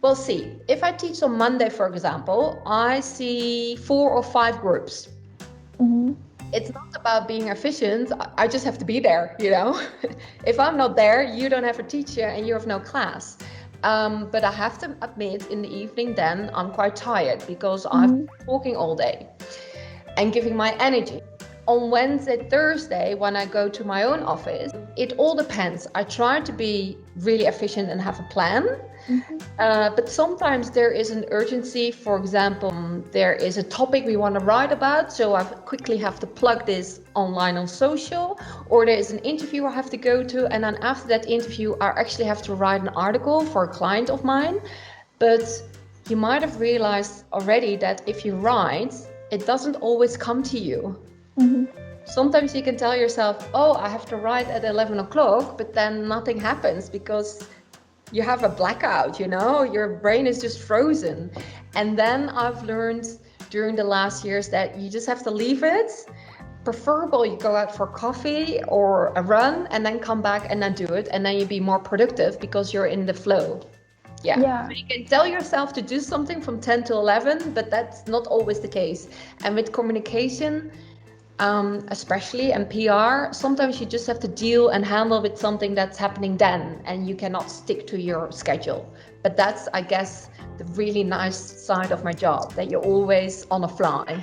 Well, see, if I teach on Monday, for example, I see 4 or 5 groups. Mm-hmm. It's not about being efficient. I just have to be there, you know. If I'm not there, you don't have a teacher and you have no class. But I have to admit, in the evening, then I'm quite tired because I've been talking all day and giving my energy. On Wednesday, Thursday, when I go to my own office, it all depends. I try to be really efficient and have a plan. But sometimes there is an urgency. For example, there is a topic we want to write about, so I quickly have to plug this online on social, or there is an interview I have to go to, and then after that interview, I actually have to write an article for a client of mine. But you might have realized already that if you write, it doesn't always come to you. Sometimes you can tell yourself, oh, I have to write at 11 o'clock, but then nothing happens because you have a blackout, you know, your brain is just frozen. And then I've learned during the last years that you just have to leave it. Preferable, you go out for coffee or a run and then come back and then do it. And then you be more productive because you're in the flow. Yeah. So you can tell yourself to do something from 10 to 11, but that's not always the case. And with communication, especially and PR, sometimes you just have to deal and handle with something that's happening then, and you cannot stick to your schedule. But that's, I guess, the really nice side of my job, that you're always on the fly.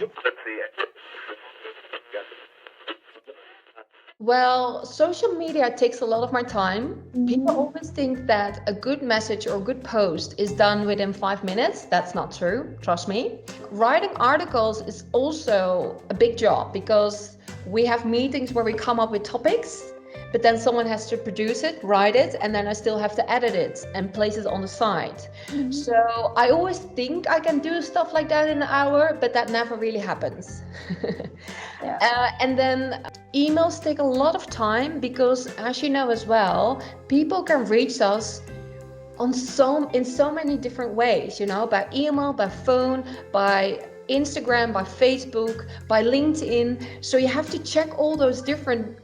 Well, social media takes a lot of my time. People always think that a good message or a good post is done within 5 minutes. That's not true, trust me. Writing articles is also a big job because we have meetings where we come up with topics, but then someone has to produce it, write it, and then I still have to edit it and place it on the site. So I always think I can do stuff like that in an hour, but that never really happens. And then emails take a lot of time because, as you know as well, people can reach us in so many different ways, you know, by email, by phone, by Instagram, by Facebook, by LinkedIn. So you have to check all those different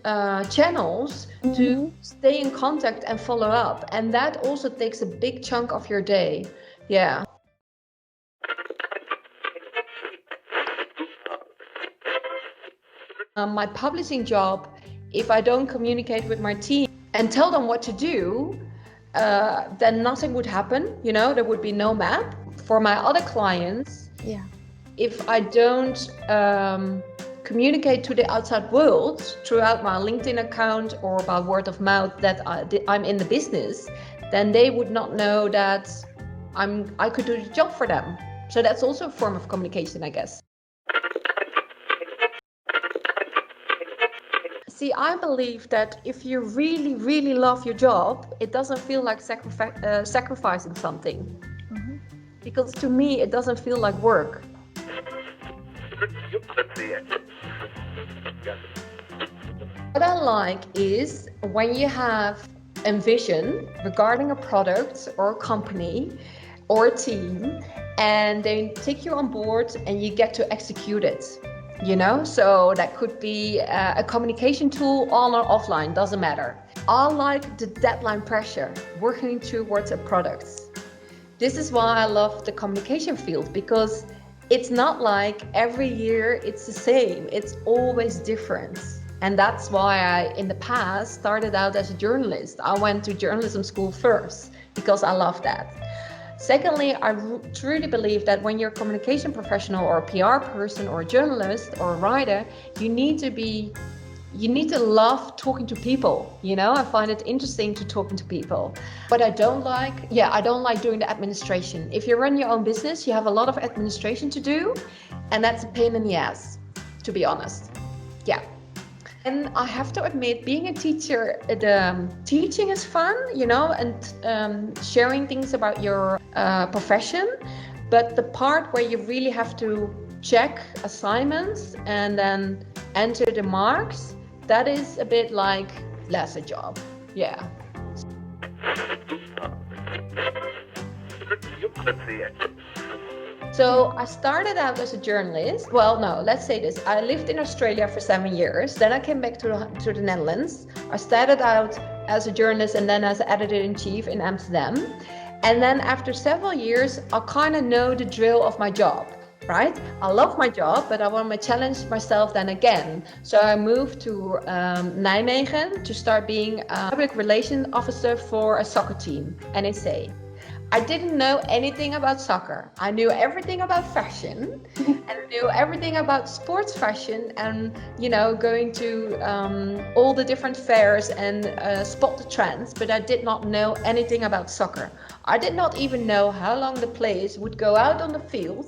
channels to stay in contact and follow up. And that also takes a big chunk of your day. Yeah. My publishing job, if I don't communicate with my team and tell them what to do, then nothing would happen. You know, there would be no map. For my other clients, if I don't communicate to the outside world throughout my LinkedIn account or by word of mouth that I'm in the business, then they would not know that I could do the job for them. So that's also a form of communication, I guess. See, I believe that if you really, really love your job, it doesn't feel like sacrificing something. Because to me, it doesn't feel like work. What I like is when you have a vision regarding a product or a company or a team, and they take you on board and you get to execute it. You know, so that could be a communication tool on or offline, doesn't matter. I like the deadline pressure, working towards a product. This is why I love the communication field, because it's not like every year it's the same, it's always different. And that's why I, in the past, started out as a journalist. I went to journalism school first because I love that. Secondly, I truly believe that when you're a communication professional or a PR person or a journalist or a writer, you need to love talking to people. You know, I find it interesting to talking to people. But I don't like doing the administration. If you run your own business, you have a lot of administration to do, and that's a pain in the ass, to be honest. Yeah. And I have to admit, being a teacher, the teaching is fun, you know, and sharing things about your profession. But the part where you really have to check assignments and then enter the marks, that is a bit like less a job. Yeah. So I started out as a journalist. Well, no, let's say this. I lived in Australia for 7 years. Then I came back to the Netherlands. I started out as a journalist and then as editor-in-chief in Amsterdam. And then after several years, I kind of know the drill of my job, right? I love my job, but I want to challenge myself then again. So I moved to Nijmegen to start being a public relations officer for a soccer team, NEC. I didn't know anything about soccer. I knew everything about fashion and I knew everything about sports fashion and, going to all the different fairs and spot the trends, but I did not know anything about soccer. I did not even know how long the players would go out on the field,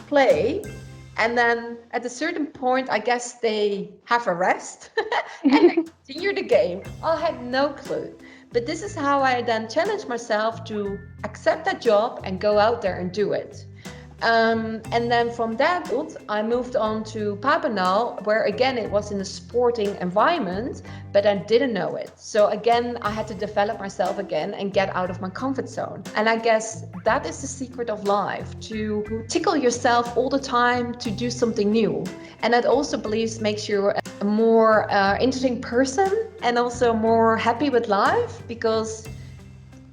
play, and then at a certain point, I guess they have a rest and they continue the game. I had no clue. But this is how I then challenged myself to accept that job and go out there and do it. And then from that, I moved on to Papendal, where again, it was in a sporting environment, but I didn't know it. So again, I had to develop myself again and get out of my comfort zone. And I guess that is the secret of life, to tickle yourself all the time to do something new. And that also believes makes you a more interesting person and also more happy with life, because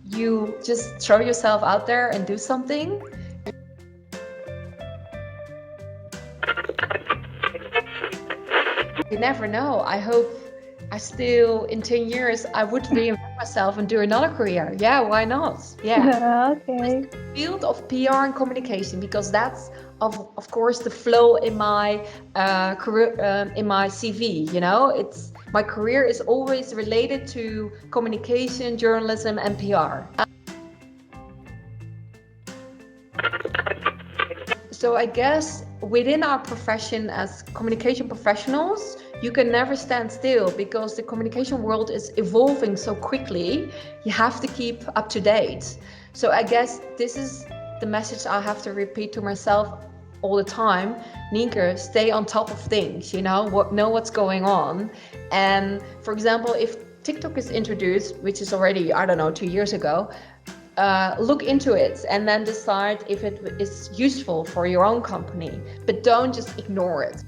you just throw yourself out there and do something. You never know. I hope I still, in 10 years, I would reinvent myself and do another career. Yeah, why not? Yeah. Okay. The field of PR and communication, because that's of course the flow in my career, in my CV. It's my career is always related to communication, journalism, and PR. So I guess within our profession as communication professionals, you can never stand still because the communication world is evolving so quickly. You have to keep up to date. So I guess this is the message I have to repeat to myself all the time. Nienke, stay on top of things, know what's going on. And for example, if TikTok is introduced, which is already, 2 years ago, look into it and then decide if it is useful for your own company, but don't just ignore it.